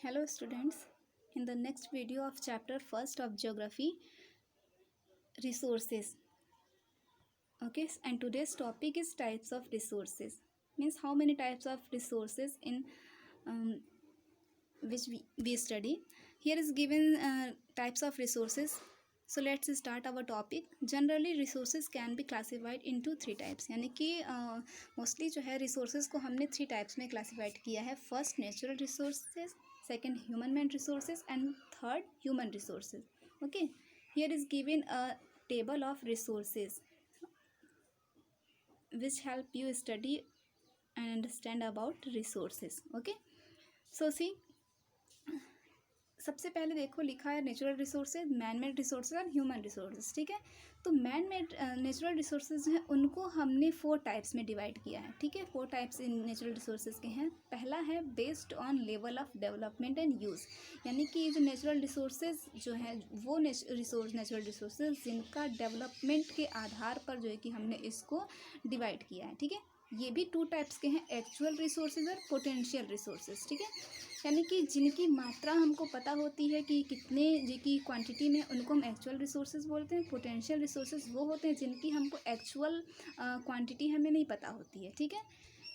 Hello students, in the next video of chapter first of geography, resources. Okay, and today's topic is types of resources. Means how many types of resources in um, which we study. Here is given types of resources. So let's start our topic. Generally resources can be classified into three types. यानी कि mostly जो है resources को हमने three types में classified किया है. First natural resources, second human made resources, and third human resources. Okay, here is given a table of resources which help you study and understand about resources. Okay, so see, सबसे पहले देखो लिखा है natural resources, man made resources और human resources. ठीक है, तो man made natural resources जो है उनको हमने फोर टाइप्स में डिवाइड किया है. ठीक है, four types in natural resources के हैं. पहला है based on level of development and use. यानी कि जो नेचुरल रिसोर्सेज जो है वो नेचुरल रिसोर्सेज जिनका डेवलपमेंट के आधार पर जो है कि हमने इसको डिवाइड किया है. ठीक है, ये भी टू टाइप्स के हैं, एक्चुअल रिसोर्सेज और पोटेंशियल रिसोर्सेज. ठीक है, यानी कि जिनकी मात्रा हमको पता होती है कि कितने की क्वांटिटी में, उनको हम एक्चुअल रिसोर्सेज बोलते हैं. पोटेंशियल रिसोर्सेज वो होते हैं जिनकी हमको एक्चुअल क्वांटिटी हमें नहीं पता होती है. ठीक है,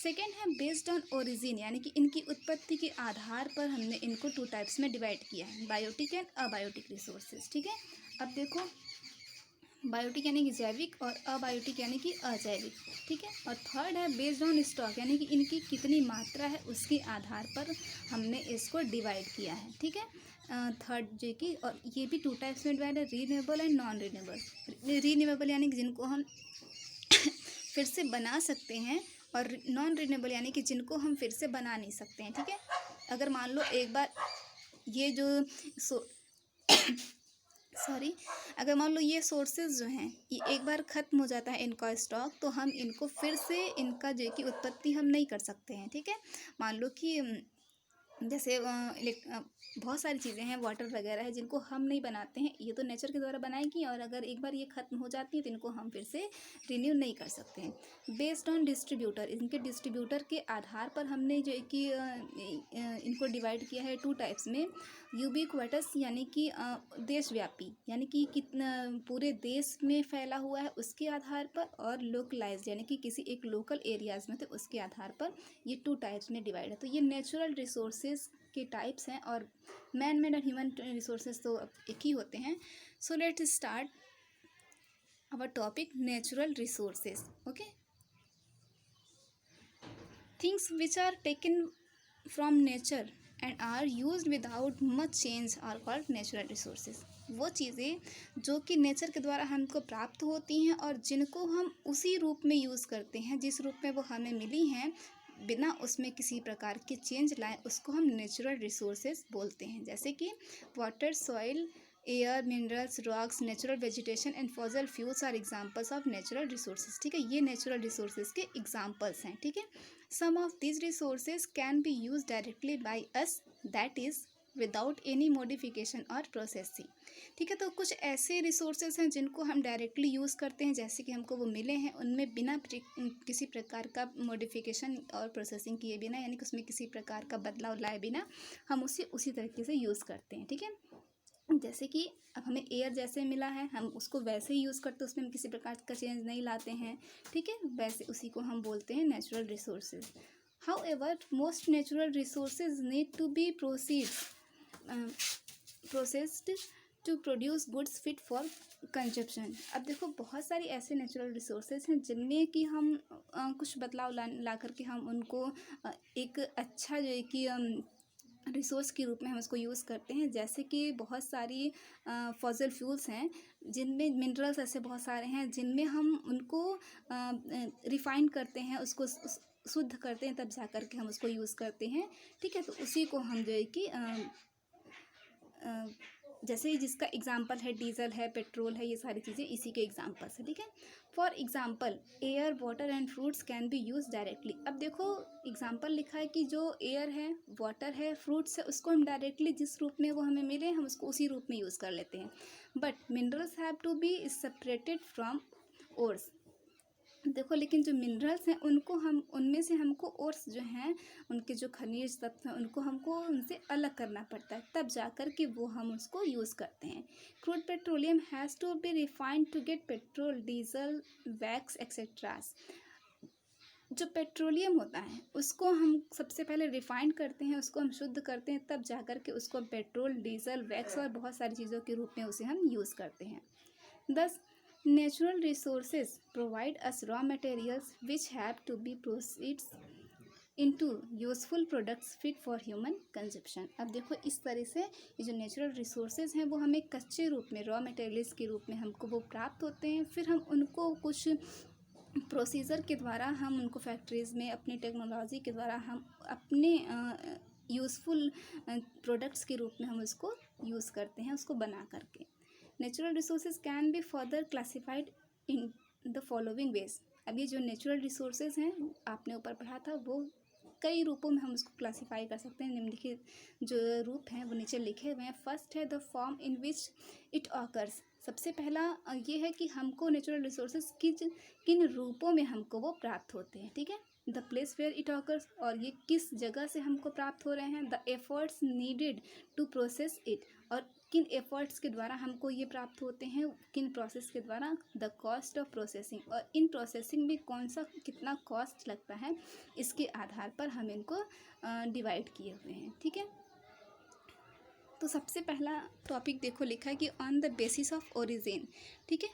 सेकेंड है बेस्ड ऑन ओरिजिन, यानी कि इनकी उत्पत्ति के आधार पर हमने इनको टू टाइप्स में डिवाइड किया है, बायोटिक एंड अबायोटिक रिसोर्सेज. ठीक है, अब देखो बायोटिक यानी कि जैविक और अबायोटिक यानी कि अजैविक. ठीक है, और थर्ड है बेस्ड ऑन स्टॉक, यानी कि इनकी कितनी मात्रा है उसके आधार पर हमने इसको डिवाइड किया है. ठीक है, थर्ड जो कि, और ये भी टू टाइप्स में डिवाइड है, renewable and non renewable. Renewable यानी कि जिनको हम फिर से बना सकते हैं, और नॉन रीन्यूएबल यानी कि जिनको हम फिर से बना नहीं सकते हैं. ठीक है, अगर मान लो एक बार ये जो अगर मान लो ये सोर्सेज जो हैं ये एक बार ख़त्म हो जाता है इनका स्टॉक, तो हम इनको फिर से इनका जो कि उत्पत्ति हम नहीं कर सकते हैं. ठीक है, मान लो कि जैसे बहुत सारी चीज़ें हैं, वाटर वगैरह है, जिनको हम नहीं बनाते हैं, ये तो नेचर के द्वारा बनाई गई, और अगर एक बार ये ख़त्म हो जाती है तो इनको हम फिर से रिन्यू नहीं कर सकते हैं. बेस्ड ऑन डिस्ट्रीब्यूटर, इनके डिस्ट्रीब्यूटर के आधार पर हमने जो कि इनको डिवाइड किया है टू टाइप्स में. यूबिक्विटस यानी कि देशव्यापी, यानी कि कितना पूरे देश में फैला हुआ है उसके आधार पर, और लोकलाइज्ड यानी कि किसी एक लोकल एरियाज़ में, तो उसके आधार पर ये टू टाइप्स में डिवाइड है. तो ये नेचुरल रिसोर्सेज के टाइप्स हैं, और मैन मेड और ह्यूमन रिसोर्सेज तो एक ही होते हैं. So let start our topic natural resources. Okay, things which are taken from nature and are use without much change are called natural resources. वो चीज़ें जो कि नेचर के द्वारा हमको प्राप्त होती हैं और जिनको हम उसी रूप में यूज़ करते हैं जिस रूप में वो हमें मिली हैं, बिना उसमें किसी प्रकार के चेंज लाए, उसको हम नेचुरल रिसोर्सेज बोलते हैं. जैसे कि water, soil, air, minerals, rocks, natural vegetation and fossil fuels are examples of natural resources. ठीक है, ये नेचुरल रिसोर्सेज के एग्जाम्पल्स हैं. ठीक है, some of these resources can be used directly by us, that is without any modification or processing. ठीक है, तो कुछ ऐसे रिसोर्सेज हैं जिनको हम डायरेक्टली यूज़ करते हैं, जैसे कि हमको वो मिले हैं, उनमें बिना किसी प्रकार का मॉडिफिकेशन और प्रोसेसिंग किए बिना, यानी कि उसमें किसी प्रकार का बदलाव लाए बिना हम उसी तरीके से यूज़ करते हैं. ठीक है, जैसे कि अब हमें एयर जैसे मिला है, हम उसको वैसे ही यूज़ करते हैं, उसमें हम किसी प्रकार का चेंज नहीं लाते हैं. ठीक है, वैसे उसी को हम बोलते हैं natural resources. However most natural resources need to be processed to produce goods fit for consumption. अब देखो बहुत सारी ऐसे नेचुरल रिसोर्सेज हैं जिनमें कि हम कुछ बदलाव ला करके हम उनको एक अच्छा जो है कि रिसोर्स के रूप में हम उसको यूज़ करते हैं. जैसे कि बहुत सारी फॉसल फ्यूल्स हैं जिनमें मिनरल्स ऐसे बहुत सारे हैं जिनमें हम उनको रिफाइन करते हैं, उसको शुद्ध करते हैं, तब जा कर के हम उसको यूज़ करते हैं. ठीक है, तो उसी को हम जो है कि जैसे जिसका एग्जाम्पल है डीजल है, पेट्रोल है, ये सारी चीज़ें इसी के एग्जाम्पल्स हैं. ठीक है, for example air, water and fruits can be use directly. अब देखो एग्जाम्पल लिखा है कि जो एयर है, वाटर है, फ्रूट्स है, उसको हम डायरेक्टली जिस रूप में वो हमें मिले हम उसको उसी रूप में यूज़ कर लेते हैं. But minerals have to be separated from ores. देखो लेकिन जो मिनरल्स हैं उनको हम उनमें से हमको और जो हैं उनके जो खनिज तत्व हैं उनको हमको उनसे अलग करना पड़ता है, तब जाकर के वो हम उसको यूज़ करते हैं। Crude petroleum has to be refined to get petrol, diesel, wax etcetera. जो पेट्रोलियम होता है उसको हम सबसे पहले रिफाइंड करते हैं, उसको हम शुद्ध करते हैं, तब जाकर के उसको पेट्रोल, डीजल, वैक्स और बहुत सारी चीज़ों के रूप में उसे हम यूज़ करते हैं। Thus, natural resources provide us raw materials which have to be processed into useful products fit for human consumption। अब देखो इस तरह से ये जो नेचुरल रिसोर्सेज हैं वो हमें कच्चे रूप में, रॉ मटेरियल्स के रूप में हमको वो प्राप्त होते हैं, फिर हम उनको कुछ प्रोसीजर के द्वारा हम उनको फैक्ट्रीज़ में अपनी टेक्नोलॉजी के द्वारा हम अपने यूज़फुल प्रोडक्ट्स के रूप में हम उसको यूज़ करते हैं, उसको बना करके। Natural resources can be further classified in the following veg. अब ये जो नेचुरल रिसोर्सेज हैं आपने ऊपर पढ़ा था, वो कई रूपों में हम उसको क्लासिफाई कर सकते हैं। निम्नलिखित जो रूप हैं वो नीचे लिखे हुए हैं। फर्स्ट है the form in which it occurs. सबसे पहला ये है कि हमको नेचुरल रिसोर्सेज किन रूपों में हमको वो प्राप्त होते हैं, ठीक है। The place where it occurs, और ये किस जगह से हमको प्राप्त हो रहे हैं। The efforts needed to process it, और किन एफर्ट्स के द्वारा हमको ये प्राप्त होते हैं, किन प्रोसेस के द्वारा। द कॉस्ट ऑफ प्रोसेसिंग, और इन प्रोसेसिंग में कौन सा कितना कॉस्ट लगता है, इसके आधार पर हम इनको डिवाइड किए हुए हैं, ठीक है। तो सबसे पहला टॉपिक देखो लिखा है कि on the basis of origin, ठीक है,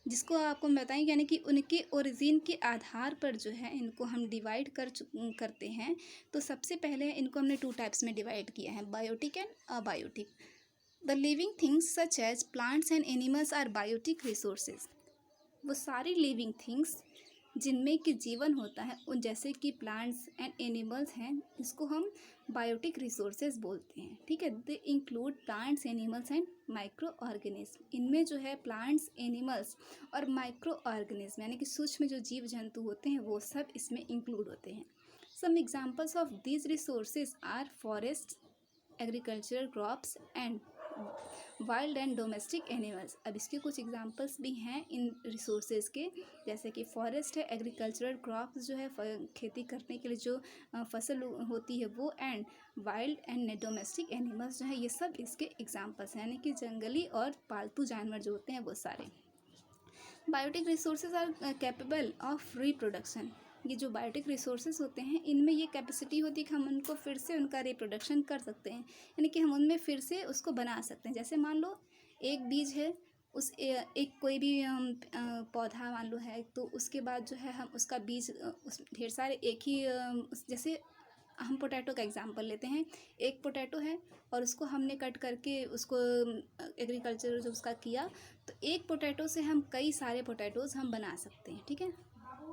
जिसको आपको बताएंगे, यानी कि उनके ओरिजिन के आधार पर जो है इनको हम डिवाइड करते हैं। तो सबसे पहले इनको हमने 2 टाइप्स में डिवाइड किया है, biotic and abiotic. The living things such as plants and animals are biotic resources. वो सारी लिविंग थिंग्स जिनमें कि जीवन होता है, उन जैसे कि प्लांट्स एंड एनिमल्स हैं, इसको हम बायोटिक रिसोर्सेज बोलते हैं, ठीक है। They include plants, animals and micro organism. इनमें जो है प्लांट्स, एनिमल्स और माइक्रो ऑर्गेनिज्म यानी कि सूक्ष्म जो जीव जंतु होते हैं वो सब इसमें इंक्लूड होते हैं। Some examples of these resources are forest, agricultural crops and wild and domestic animals. अब इसके कुछ एग्जांपल्स भी हैं इन रिसोर्सेज के, जैसे कि फॉरेस्ट है, एग्रीकल्चरल क्रॉप्स जो है खेती करने के लिए जो फसल होती है वो, and wild and domestic animals जो है ये सब इसके एग्जांपल्स हैं, यानी कि जंगली और पालतू जानवर जो होते हैं वो सारे। Biotic resources are capable of reproduction. ये जो बायोटिक रिसोर्सेज होते हैं इनमें ये कैपेसिटी होती है कि हम उनको फिर से उनका रिप्रोडक्शन कर सकते हैं, यानी कि हम उनमें फिर से उसको बना सकते हैं। जैसे मान लो एक बीज है, उस एक कोई भी पौधा मान लो है, तो उसके बाद जो है हम उसका बीज उस ढेर सारे एक ही जैसे हम पोटैटो का एग्जांपल लेते हैं। एक पोटैटो है और उसको हमने कट करके उसको एग्रीकल्चर जो उसका किया, तो एक पोटैटो से हम कई सारे पोटैटोज़ हम बना सकते हैं, ठीक है।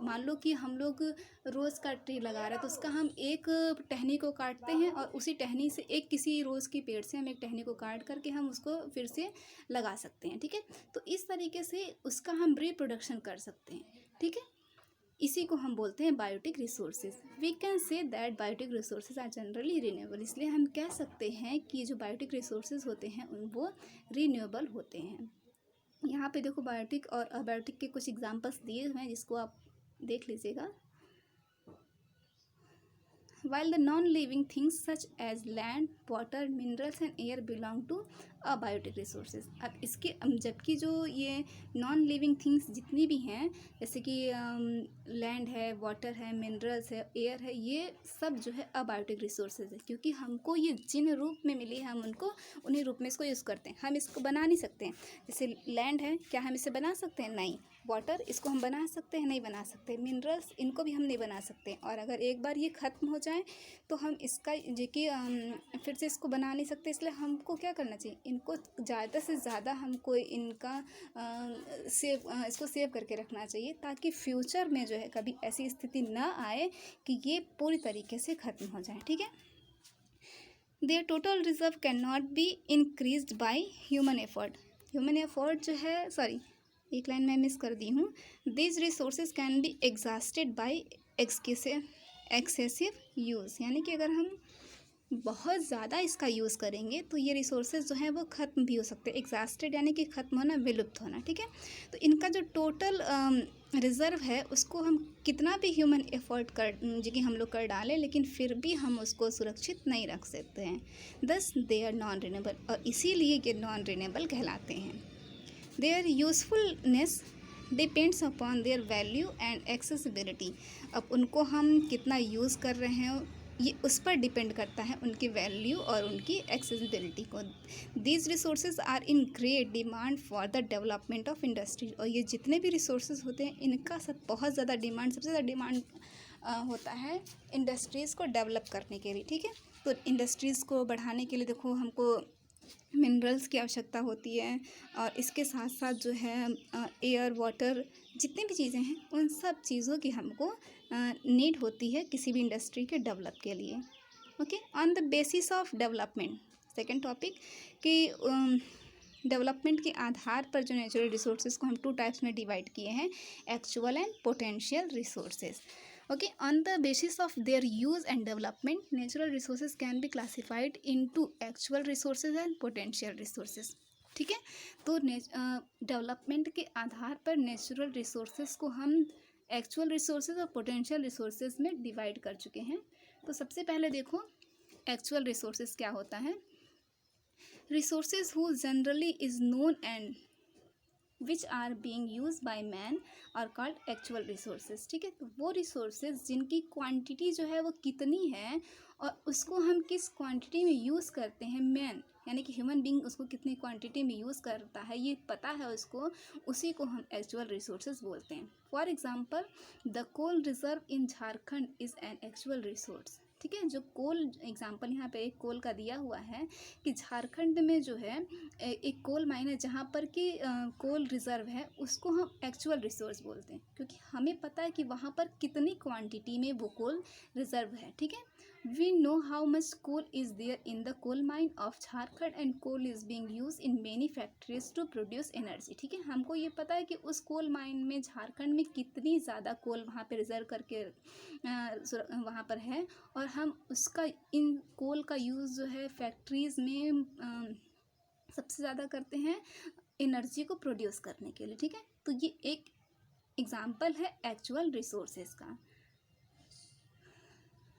मान लो कि हम लोग रोज़ का ट्री लगा रहे हैं, तो उसका हम एक टहनी को काटते हैं और उसी टहनी से एक किसी रोज़ की पेड़ से हम एक टहनी को काट करके हम उसको फिर से लगा सकते हैं, ठीक है। तो इस तरीके से उसका हम रिप्रोडक्शन कर सकते हैं, ठीक है। इसी को हम बोलते हैं biotic resources. We can say that biotic resources are generally renewable. इसलिए हम कह सकते हैं कि जो बायोटिक रिसोर्सेज होते हैं वो रिन्यूएबल होते हैं। यहाँ पे देखो बायोटिक और अबायोटिक के कुछ एग्जांपल्स दिए हुए हैं, जिसको आप देख लीजिएगा। While the non-living things such as land, water, minerals and air belong to abiotic resources। अब इसके जबकि जो ये नॉन लिविंग थिंग्स जितनी भी हैं, जैसे कि लैंड है, वाटर है, मिनरल्स है, एयर है, ये सब जो है अबायोटिक रिसोर्सेज है, क्योंकि हमको ये जिन रूप में मिली है हम उनको उन्हीं रूप में इसको यूज़ करते हैं। हम इसको बना नहीं सकते हैं। जैसे लैंड है, क्या हम इसे बना सकते हैं? नहीं। वाटर, इसको हम बना सकते हैं? नहीं बना सकते। मिनरल्स, इनको भी हम नहीं बना सकते। और अगर एक बार ये ख़त्म हो जाए तो हम इसका जो कि फिर से इसको बना नहीं सकते। इसलिए हमको क्या करना चाहिए, इनको ज़्यादा से ज़्यादा हमको इनका इसको सेव करके रखना चाहिए, ताकि फ्यूचर में जो है कभी ऐसी स्थिति ना आए कि ये पूरी तरीके से ख़त्म हो जाए, ठीक है। Their total reserve can not be increased by human effort. Human effort जो है, सॉरी एक लाइन मैं मिस कर दी हूँ। These resources can be exhausted by excessive use, यानी कि अगर हम बहुत ज़्यादा इसका यूज़ करेंगे तो ये रिसोर्सेज जो हैं वो ख़त्म भी हो सकते हैं। एग्जॉस्टेड यानी कि ख़त्म होना, विलुप्त होना, ठीक है। तो इनका जो टोटल रिज़र्व है उसको हम कितना भी ह्यूमन एफर्ट कर जो कि हम लोग कर डालें, लेकिन फिर भी हम उसको सुरक्षित नहीं रख सकते हैं। दस दे आर नॉन रिन्यूएबल, और इसीलिए ये नॉन रिन्यूएबल कहलाते हैं। Their usefulness depends upon their value and accessibility. अब उनको हम कितना यूज़ कर रहे हैं ये उस पर डिपेंड करता है, उनकी वैल्यू और उनकी एक्सेसिबिलिटी को। These resources are in great demand for the development of industry. और ये जितने भी रिसोर्सेज होते हैं इनका सब बहुत ज़्यादा डिमांड, सबसे ज़्यादा डिमांड होता है इंडस्ट्रीज़ को डेवलप करने के लिए, ठीक है। तो इंडस्ट्रीज़ को बढ़ाने के लिए देखो हमको मिनरल्स की आवश्यकता होती है, और इसके साथ साथ जो है एयर, वाटर, जितनी भी चीज़ें हैं उन सब चीज़ों की हमको नीड होती है किसी भी इंडस्ट्री के डेवलप के लिए। Okay, on the basis of development, second topic कि डेवलपमेंट के आधार पर जो नेचुरल रिसोर्सेज को हम टू टाइप्स में डिवाइड किए हैं, actual and potential resources. Okay, on the basis of their use and development, natural resources can be classified into actual resources and potential resources, ठीक है। तो डेवलपमेंट के आधार पर नेचुरल रिसोर्सेज को हम एक्चुअल रिसोर्सेज और पोटेंशियल रिसोर्सेज में divide कर चुके हैं। तो सबसे पहले देखो एक्चुअल रिसोर्सेज क्या होता है। Resources who generally is known and which are being use by man are called actual resources, ठीक है। तो वो रिसोर्सेज जिनकी क्वांटिटी जो है वो कितनी है और उसको हम किस क्वांटिटी में यूज़ करते हैं, मैन यानी कि ह्यूमन बीइंग उसको कितनी क्वांटिटी में यूज़ करता है ये पता है उसको, उसी को हम एक्चुअल रिसोर्सेज बोलते हैं। For example, the coal reserve in Jharkhand is an actual resource, ठीक है। जो कोल एग्जांपल यहाँ पे एक कोल का दिया हुआ है कि झारखंड में जो है एक कोल माइन है जहाँ पर कि कोल रिज़र्व है, उसको हम एक्चुअल रिसोर्स बोलते हैं, क्योंकि हमें पता है कि वहाँ पर कितनी क्वांटिटी में वो कोल रिज़र्व है, ठीक है। We know how much coal is there in the coal mine of Jharkhand and coal is being use in many factories to produce energy, ठीक है। हमको ये पता है कि उस कोल माइन में झारखंड में कितनी ज़्यादा कोल वहाँ पे रिज़र्व करके वहाँ पर है, और हम उसका इन कोल का यूज़ जो है फैक्ट्रीज़ में सबसे ज़्यादा करते हैं एनर्जी को प्रोड्यूस करने के लिए, ठीक है। तो ये एक एग्जांपल है एक्चुअल रिसोर्सेज का।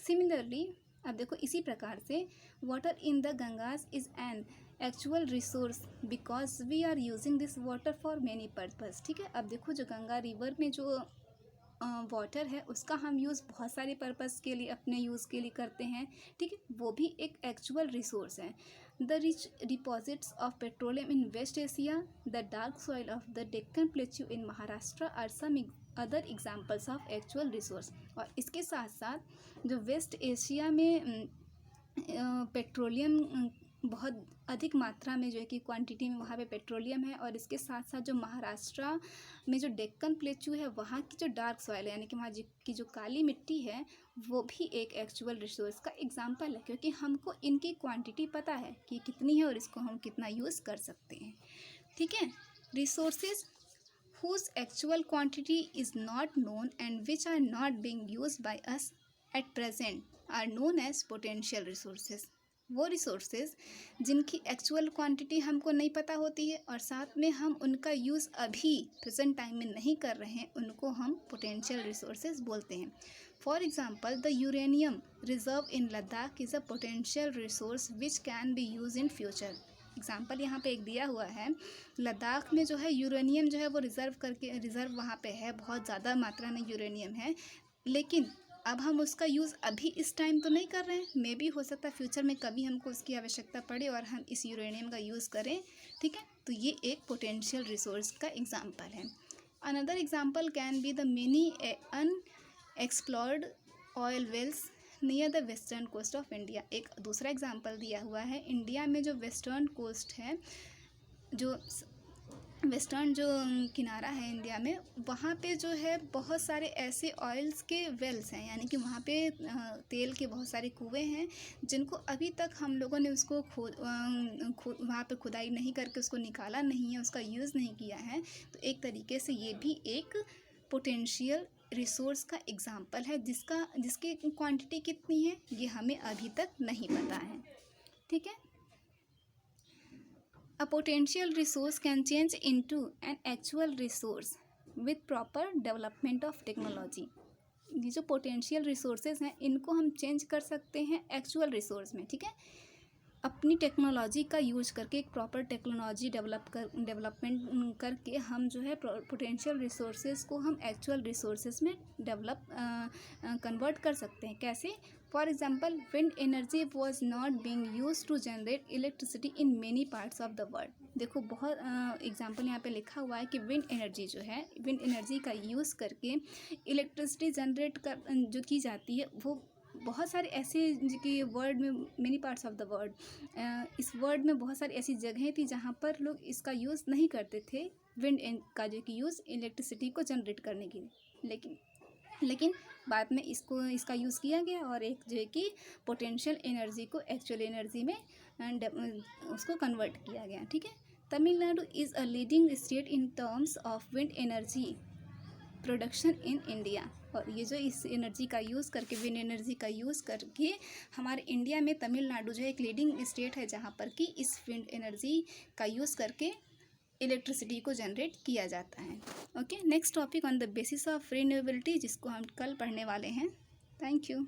सिमिलरली अब देखो इसी प्रकार से water in the Ganges is an actual resource because we are using this water for many purpose, ठीक है। अब देखो जो गंगा रिवर में जो वाटर है उसका हम यूज़ बहुत सारे पर्पज़ के लिए अपने यूज़ के लिए करते हैं, ठीक है। वो भी एक एक्चुअल रिसोर्स है। The rich deposits of petroleum in west Asia, the dark soil of the Deccan plateau in Maharashtra are some other examples of actual resource. और इसके साथ साथ जो वेस्ट एशिया में पेट्रोलियम बहुत अधिक मात्रा में जो है कि क्वांटिटी में वहाँ पे पेट्रोलियम है, और इसके साथ साथ जो महाराष्ट्र में जो डेक्कन प्लेट्यू है वहाँ की जो डार्क सॉइल है यानी कि वहाँ की जो काली मिट्टी है वो भी एक एक्चुअल रिसोर्स का एग्जांपल है, क्योंकि हमको इनकी क्वांटिटी पता है कि कितनी है और इसको हम कितना यूज़ कर सकते हैं, ठीक है। Resources whose actual quantity is not known and which are not being used by us at present are known as potential resources। वो रिसोर्सेज जिनकी एक्चुअल क्वांटिटी हमको नहीं पता होती है और साथ में हम उनका यूज़ अभी प्रेजेंट टाइम में नहीं कर रहे हैं, उनको हम पोटेंशियल रिसोर्सेज बोलते हैं। For example, the uranium reserve in Ladakh is a potential resource which can be use in future. Example यहाँ पे एक दिया हुआ है, लद्दाख में जो है यूरेनियम जो है वो रिज़र्व वहाँ पे है, बहुत ज़्यादा मात्रा में यूरेनियम है, लेकिन अब हम उसका यूज़ अभी इस टाइम तो नहीं कर रहे हैं, मे बी हो सकता है फ्यूचर में कभी हमको उसकी आवश्यकता पड़े और हम इस यूरेनियम का यूज़ करें, ठीक है। तो ये एक पोटेंशियल रिसोर्स का एग्जाम्पल है। Another example can be the many unexplored oil wells near the western coast of India. एक दूसरा एग्जांपल दिया हुआ है, इंडिया में जो वेस्टर्न कोस्ट है, जो वेस्टर्न जो किनारा है इंडिया में, वहाँ पे जो है बहुत सारे ऐसे ऑयल्स के वेल्स हैं, यानी कि वहाँ पे तेल के बहुत सारे कुएं हैं जिनको अभी तक हम लोगों ने उसको वहाँ पे खुदाई नहीं करके उसको निकाला नहीं है, उसका यूज़ नहीं किया है। तो एक तरीके से ये भी एक पोटेंशियल रिसोर्स का एग्जाम्पल है जिसकी क्वांटिटी कितनी है ये हमें अभी तक नहीं पता है, ठीक है। A potential resource can change into an actual resource with proper development of technology. ये जो पोटेंशियल रिसोर्सेज हैं इनको हम चेंज कर सकते हैं एक्चुअल रिसोर्स में, ठीक है। अपनी टेक्नोलॉजी का यूज करके एक प्रॉपर टेक्नोलॉजी डेवलपमेंट करके हम जो है पोटेंशियल रिसोर्सेज को हम एक्चुअल रिसोर्सेज में कन्वर्ट कर सकते हैं। कैसे? For example, wind energy was not being used to generate electricity in many parts of the world. देखो बहुत एग्जांपल यहाँ पे लिखा हुआ है कि विंड एनर्जी जो है, विंड एनर्जी का यूज़ करके इलेक्ट्रिसिटी जनरेट जो की जाती है वो बहुत सारे ऐसे कि वर्ल्ड में many parts of the world, इस वर्ल्ड में बहुत सारी ऐसी जगहें थी जहाँ पर लोग इसका यूज़ नहीं करते थे, विंड का जो कि यूज़ इलेक्ट्रिसिटी को जनरेट करने के लिए। लेकिन बाद में इसका यूज़ किया गया और एक जो है कि पोटेंशियल एनर्जी को एक्चुअल एनर्जी में उसको कन्वर्ट किया गया, ठीक है। Tamil Nadu is a leading state in terms of wind energy production in India. और ये जो इस एनर्जी का यूज़ करके, विंड एनर्जी का यूज़ करके हमारे इंडिया में तमिलनाडु जो है एक लीडिंग स्टेट है जहाँ पर कि इस विंड एनर्जी का यूज़ करके इलेक्ट्रिसिटी को जनरेट किया जाता है। Okay, next topic on the basis of renewability, जिसको हम कल पढ़ने वाले हैं। Thank you.